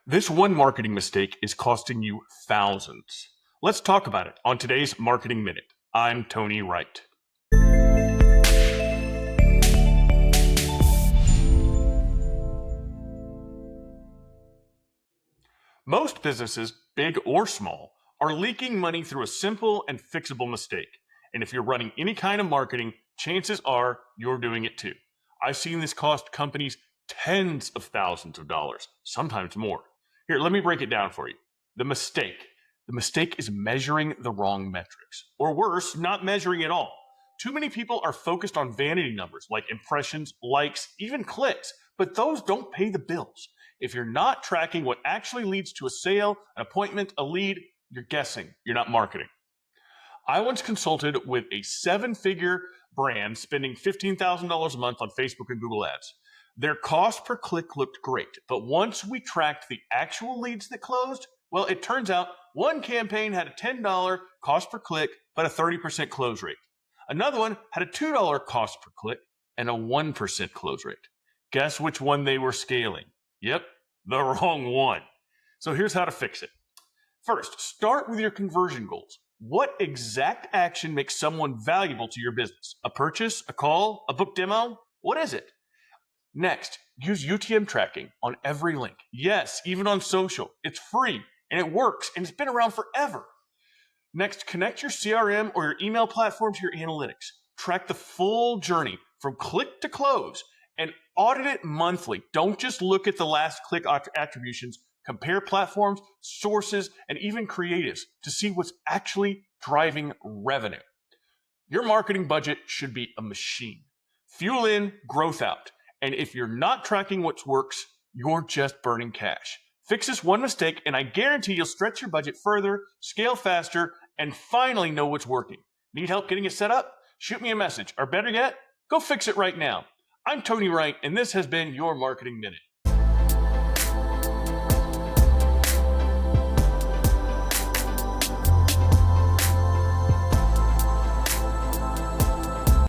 This one marketing mistake is costing you thousands. Let's talk about it on today's Marketing Minute. I'm Tony Wright. Most businesses, big or small, are leaking money through a simple and fixable mistake. And if you're running any kind of marketing, chances are you're doing it too. I've seen this cost companies tens of thousands of dollars, sometimes more. Here, let me break it down for you. The mistake. The mistake is measuring the wrong metrics. Or worse, not measuring at all. Too many people are focused on vanity numbers like impressions, likes, even clicks, but those don't pay the bills. If you're not tracking what actually leads to a sale, an appointment, a lead, you're guessing, you're not marketing. I once consulted with a seven-figure brand spending $15,000 a month on Facebook and Google ads. Their cost per click looked great, but once we tracked the actual leads that closed, well, it turns out one campaign had a $10 cost per click, but a 30% close rate. Another one had a $2 cost per click and a 1% close rate. Guess which one they were scaling? Yep, the wrong one. So here's how to fix it. First, start with your conversion goals. What exact action makes someone valuable to your business? A purchase, a call, a book demo? What is it? Next, use UTM tracking on every link. Yes, even on social. It's free and it works and it's been around forever. Next, connect your CRM or your email platform to your analytics. Track the full journey from click to close and audit it monthly. Don't just look at the last click attributions. Compare platforms, sources, and even creatives to see what's actually driving revenue. Your marketing budget should be a machine. Fuel in, growth out. And if you're not tracking what works, you're just burning cash. Fix this one mistake, and I guarantee you'll stretch your budget further, scale faster, and finally know what's working. Need help getting it set up? Shoot me a message, or better yet, go fix it right now. I'm Tony Wright, and this has been your Marketing Minute.